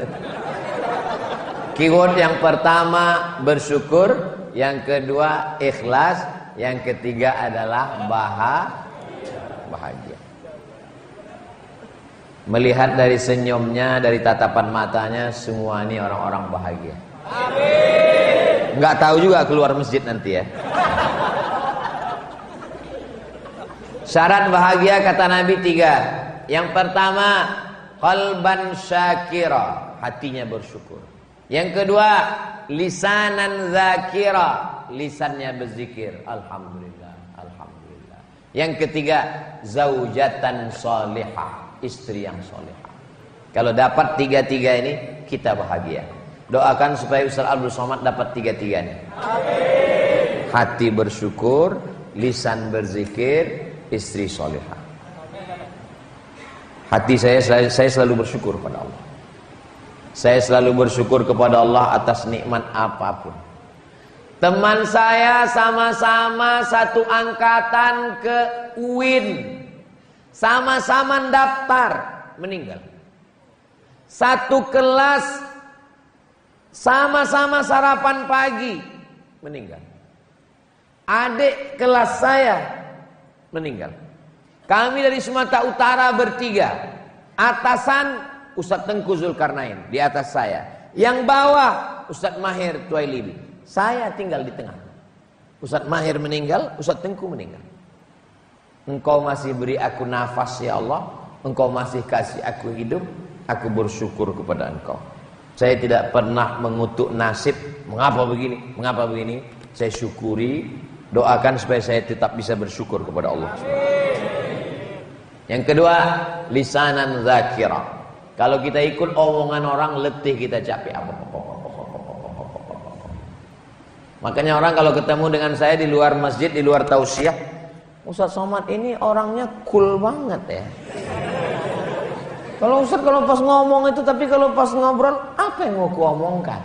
Keyword yang pertama bersyukur, yang kedua ikhlas, yang ketiga adalah bahagia. Melihat dari senyumnya, dari tatapan matanya, semua ini orang-orang bahagia. Amin. Nggak tahu juga keluar masjid nanti ya. Syarat bahagia kata Nabi 3. Yang pertama, qalban syakira, hatinya bersyukur. Yang kedua, lisanan zakira, lisannya berzikir. Alhamdulillah, alhamdulillah. Yang ketiga, zaujatan salihah, istri yang salihah. Kalau dapat tiga-tiga ini, kita bahagia. Doakan supaya Ustaz Abdul Somad dapat tiga-tiga ini. Amin. Hati bersyukur, lisan berzikir, istri salihah. Hati saya selalu bersyukur kepada Allah. Saya selalu bersyukur kepada Allah atas nikmat apapun. Teman saya sama-sama satu angkatan ke UIN, sama-sama daftar, meninggal. Satu kelas, sama-sama sarapan pagi, meninggal. Adik kelas saya meninggal. Kami dari Sumatera Utara bertiga. Atasan Ustadz Tengku Zulkarnain di atas saya. Yang bawah Ustadz Mahir Tuailibi. Saya tinggal di tengah. Ustadz Mahir meninggal, Ustadz Tengku meninggal. Engkau masih beri aku nafas ya Allah. Engkau masih kasih aku hidup. Aku bersyukur kepada Engkau. Saya tidak pernah mengutuk nasib. Mengapa begini? Mengapa begini? Saya syukuri. Doakan supaya saya tetap bisa bersyukur kepada Allah. Yang kedua, lisanan zakira. Kalau kita ikut omongan orang, letih kita capek. Makanya orang kalau ketemu dengan saya di luar masjid, di luar tausiah, Ustaz Somad ini orangnya cool banget ya. Kalau Ustaz kalau pas ngomong itu, tapi kalau pas ngobrol, apa yang mau kuomongkan?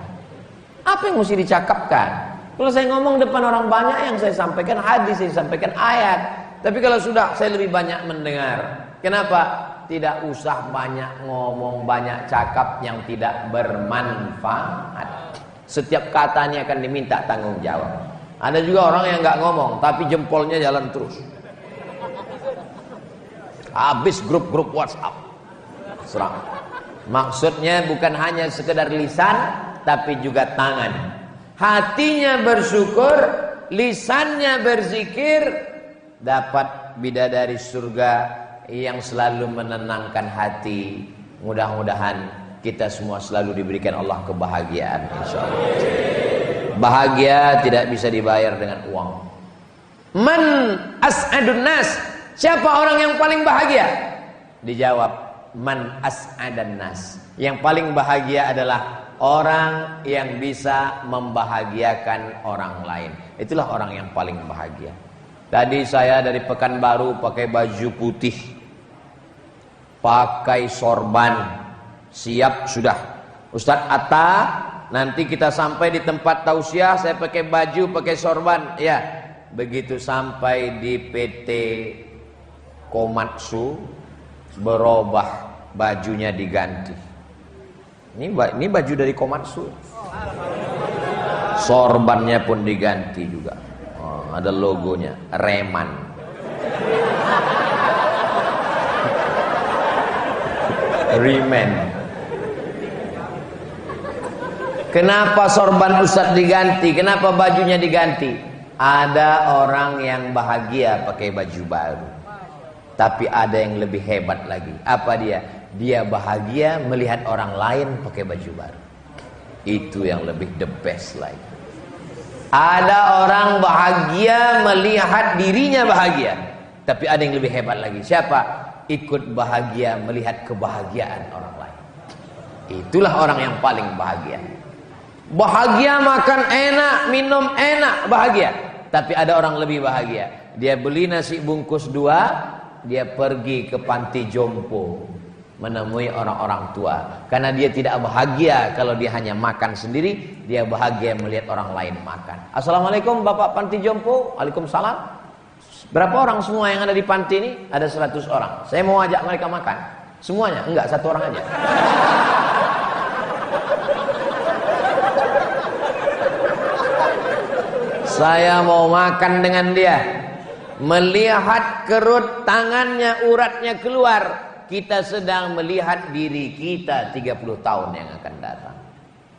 Apa yang mesti dicakapkan? Kalau saya ngomong depan orang banyak, yang saya sampaikan hadis, saya sampaikan ayat. Tapi kalau sudah, saya lebih banyak mendengar. Kenapa? Tidak usah banyak ngomong, banyak cakap yang tidak bermanfaat. Setiap katanya akan diminta tanggung jawab. Ada juga orang yang nggak ngomong, tapi jempolnya jalan terus. Habis grup-grup WhatsApp. Serang. Maksudnya bukan hanya sekedar lisan, tapi juga tangan. Hatinya bersyukur, lisannya berzikir, dapat bidadari surga yang selalu menenangkan hati. Mudah-mudahan kita semua selalu diberikan Allah kebahagiaan, insyaallah. Bahagia tidak bisa dibayar dengan uang. Man as'adun nas? Siapa orang yang paling bahagia? Dijawab, man as'adan nas. Yang paling bahagia adalah orang yang bisa membahagiakan orang lain. Itulah orang yang paling bahagia. Tadi saya dari Pekanbaru pakai baju putih, pakai sorban, siap sudah. Ustadz Atta, nanti kita sampai di tempat tausiah, saya pakai baju, pakai sorban. Ya, begitu sampai di PT Komatsu, berubah, bajunya diganti. Ini baju dari Komatsu. Sorbannya pun diganti juga. Oh, ada logonya, Reman. Reman. Kenapa sorban Ustadz diganti? Kenapa bajunya diganti? Ada orang yang bahagia pakai baju baru. Tapi ada yang lebih hebat lagi. Apa dia? Dia bahagia melihat orang lain pakai baju baru. Itu yang lebih the best lagi. Ada orang bahagia melihat dirinya bahagia. Tapi ada yang lebih hebat lagi. Siapa? Ikut bahagia melihat kebahagiaan orang lain. Itulah orang yang paling bahagia. Bahagia makan enak, minum enak, bahagia. Tapi ada orang lebih bahagia. Dia beli nasi bungkus 2, dia pergi ke panti jompo menemui orang-orang tua. Karena dia tidak bahagia kalau dia hanya makan sendiri, dia bahagia melihat orang lain makan. Assalamualaikum Bapak panti jompo. Waalaikumsalam. Berapa orang semua yang ada di panti ini? Ada 100 orang. Saya mau ajak mereka makan. Semuanya? Enggak, 1 orang aja. Saya mau makan dengan dia. Melihat kerut tangannya, uratnya keluar. Kita sedang melihat diri kita 30 tahun yang akan datang.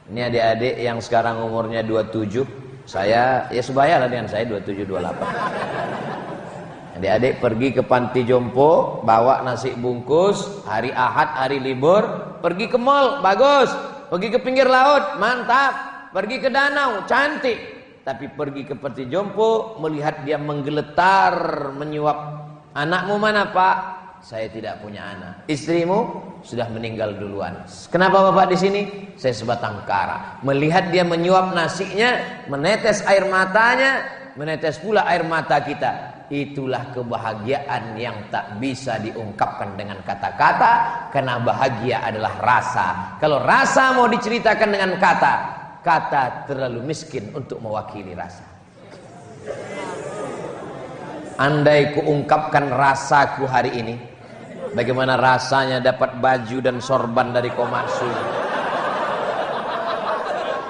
Ini adik-adik yang sekarang umurnya 27. Saya, ya sebaya lah dengan saya 27, 28. Adik-adik pergi ke panti jompo, bawa nasi bungkus, hari Ahad, hari libur, pergi ke mall, bagus. Pergi ke pinggir laut, mantap. Pergi ke danau, cantik. Tapi pergi ke panti jompo, melihat dia menggeletar, menyuap Anakmu mana Pak? Saya tidak punya anak. Istrimu sudah meninggal duluan. Kenapa Bapak di sini? Saya sebatang kara. Melihat dia menyuap nasinya, menetes air matanya, menetes pula air mata kita. Itulah kebahagiaan yang tak bisa diungkapkan dengan kata-kata, karena bahagia adalah rasa. Kalau rasa mau diceritakan dengan kata, kata terlalu miskin untuk mewakili rasa. Andai kuungkapkan rasaku hari ini, bagaimana rasanya dapat baju dan sorban dari Komatsu,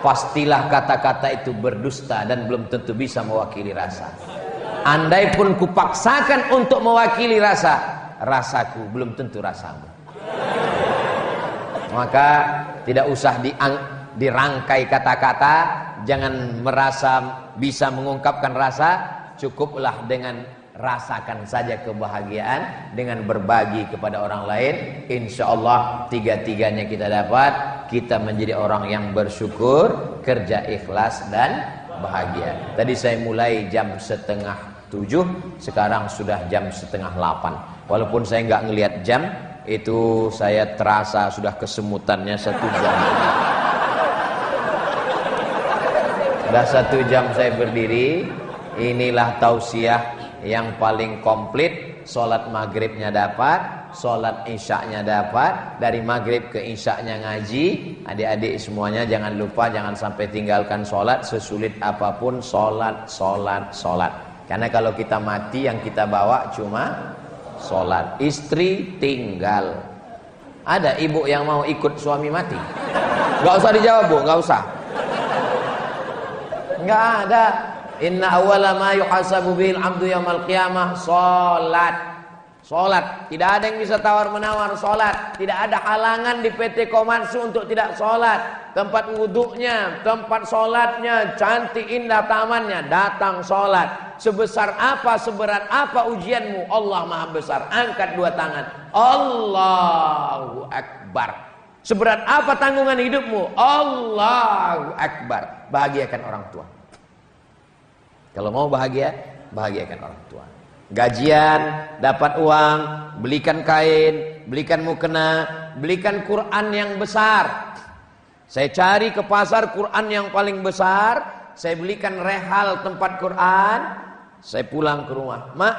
pastilah kata-kata itu berdusta dan belum tentu bisa mewakili rasa. Andai pun kupaksakan untuk mewakili rasa, rasaku belum tentu rasamu. Maka tidak usah dirangkai kata-kata, jangan merasa bisa mengungkapkan rasa, cukuplah dengan rasakan saja kebahagiaan dengan berbagi kepada orang lain. Insya Allah tiga-tiganya kita dapat. Kita menjadi orang yang bersyukur, kerja ikhlas dan bahagia. Tadi saya mulai jam 6:30, sekarang sudah jam 7:30. Walaupun saya nggak ngelihat jam, itu saya terasa sudah kesemutannya 1 jam. Sudah 1 jam saya berdiri. Inilah tausiah yang paling komplit. Sholat maghribnya dapat, sholat isyaknya dapat. Dari maghrib ke isyaknya ngaji. Adik-adik semuanya jangan lupa, jangan sampai tinggalkan sholat. Sesulit apapun sholat, sholat, sholat. Karena kalau kita mati yang kita bawa cuma sholat. Istri tinggal. Ada ibu yang mau ikut suami mati? Gak usah dijawab Bu, gak usah. Gak ada. Inna awwala ma yuhasabu bihil abdu yaumal qiyamah sholat. Sholat. Tidak ada yang bisa tawar-menawar sholat. Tidak ada halangan di PT Komatsu untuk tidak sholat. Tempat wuduknya, tempat sholatnya, cantik indah tamannya. Datang sholat. Sebesar apa, seberat apa ujianmu, Allah maha besar. Angkat 2 tangan. Allahu Akbar. Seberat apa tanggungan hidupmu, Allahu Akbar. Bahagiakan orang tua. Kalau mau bahagia, bahagiakan orang tua. Gajian, dapat uang, belikan kain, belikan mukena, belikan Quran yang besar. Saya cari ke pasar Quran yang paling besar, saya belikan rehal tempat Quran. Saya pulang ke rumah, Mak,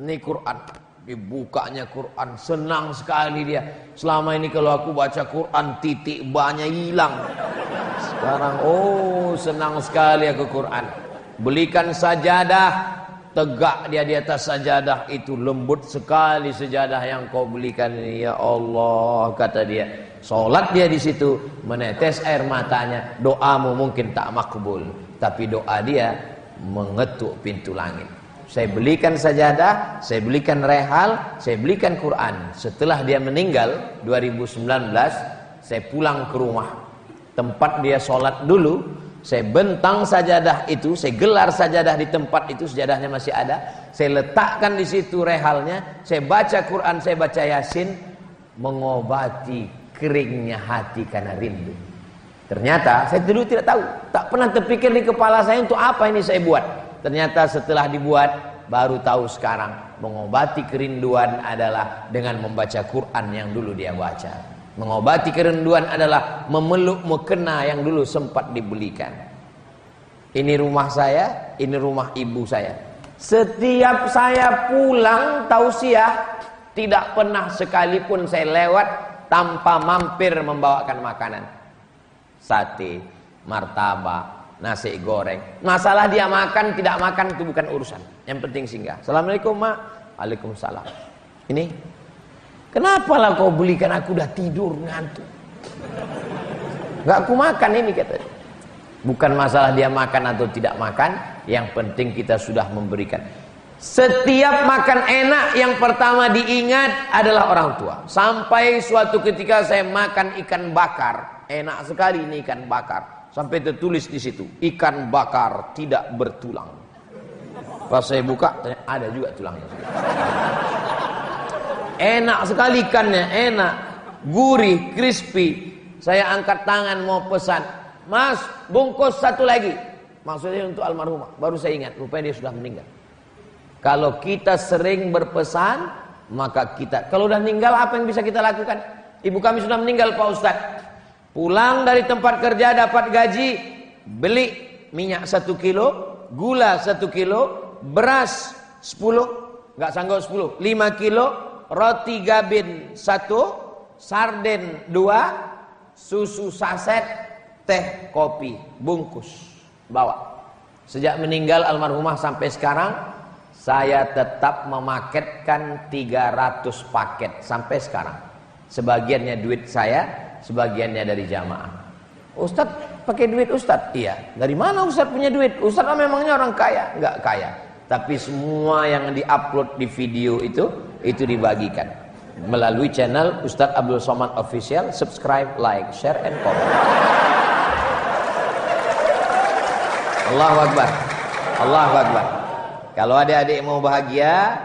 ini Quran. Dibukanya Quran, senang sekali dia. Selama ini kalau aku baca Quran, titik banyak hilang. Sekarang, oh senang sekali aku Quran. Belikan sajadah, tegak dia di atas sajadah itu, lembut sekali sajadah yang kau belikan ini. Ya Allah, kata dia. Sholat dia di situ, menetes air matanya. Doamu mungkin tak makbul, tapi doa dia mengetuk pintu langit. Saya belikan sajadah, saya belikan rehal, saya belikan Quran. Setelah dia meninggal 2019, saya pulang ke rumah tempat dia sholat dulu. Saya bentang sajadah itu, saya gelar sajadah di tempat itu, sajadahnya masih ada. Saya letakkan di situ rehalnya, saya baca Quran, saya baca Yasin, mengobati keringnya hati karena rindu. Ternyata saya dulu tidak tahu, tak pernah terpikir di kepala saya untuk apa ini saya buat. Ternyata setelah dibuat, baru tahu sekarang, mengobati kerinduan adalah dengan membaca Quran yang dulu dia baca. Mengobati kerinduan adalah memeluk mukena yang dulu sempat dibelikan. Ini rumah saya, ini rumah ibu saya. Setiap saya pulang tausiah, tidak pernah sekalipun saya lewat tanpa mampir membawakan makanan. Sate, martabak, nasi goreng. Masalah dia makan tidak makan itu bukan urusan. Yang penting singgah. Assalamualaikum Mak. Waalaikumsalam. Ini kenapa lah kau belikan, aku udah tidur ngantuk. Gak aku makan ini katanya. Bukan masalah dia makan atau tidak makan, yang penting kita sudah memberikan. Setiap makan enak yang pertama diingat adalah orang tua. Sampai suatu ketika saya makan ikan bakar, enak sekali ini ikan bakar. Sampai tertulis di situ, ikan bakar tidak bertulang. Pas saya buka, ada juga tulangnya. Enak sekali ikannya, enak, gurih, crispy. Saya angkat tangan mau pesan, Mas, bungkus 1 lagi. Maksudnya untuk almarhumah. Baru saya ingat, rupanya dia sudah meninggal. Kalau kita sering berpesan, maka kita, kalau udah meninggal apa yang bisa kita lakukan? Ibu kami sudah meninggal Pak Ustadz. Pulang dari tempat kerja dapat gaji, beli minyak 1 kilo, gula 1 kilo, beras 10, nggak sanggup 10, 5 kilo, roti gabin 1, sarden 2, susu saset, teh kopi bungkus, bawa. Sejak meninggal almarhumah sampai sekarang, saya tetap memaketkan 300 paket sampai sekarang. Sebagiannya duit saya, sebagiannya dari jamaah. Ustadz pakai duit Ustadz? Iya. Dari mana Ustadz punya duit? Ustadz memangnya orang kaya? Enggak kaya. Tapi semua yang diupload di video itu dibagikan melalui channel Ustadz Abdul Somad Official. Subscribe, like, share, and comment. Allahu Akbar. Allahu Akbar. Kalau adik-adik mau bahagia,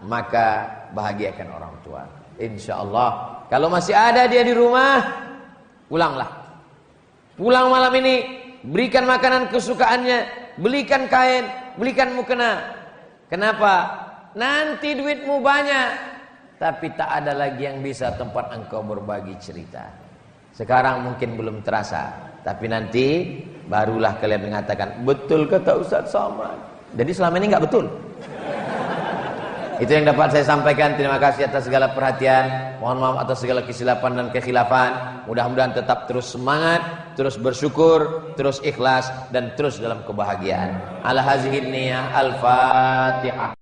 maka bahagiakan orang tua. Insya Allah. Kalau masih ada dia di rumah, pulanglah. Pulang malam ini, berikan makanan kesukaannya, belikan kain, belikan mukena. Kenapa? Nanti duitmu banyak, tapi tak ada lagi yang bisa tempat engkau berbagi cerita. Sekarang mungkin belum terasa, tapi nanti barulah kalian mengatakan, betul kata Ustaz Somad. Jadi selama ini nggak betul. Itu yang dapat saya sampaikan. Terima kasih atas segala perhatian. Mohon maaf atas segala kesilapan dan kekhilafan. Mudah-mudahan tetap terus semangat, terus bersyukur, terus ikhlas, dan terus dalam kebahagiaan. Ala hazihin niyah. Al-Fatihah.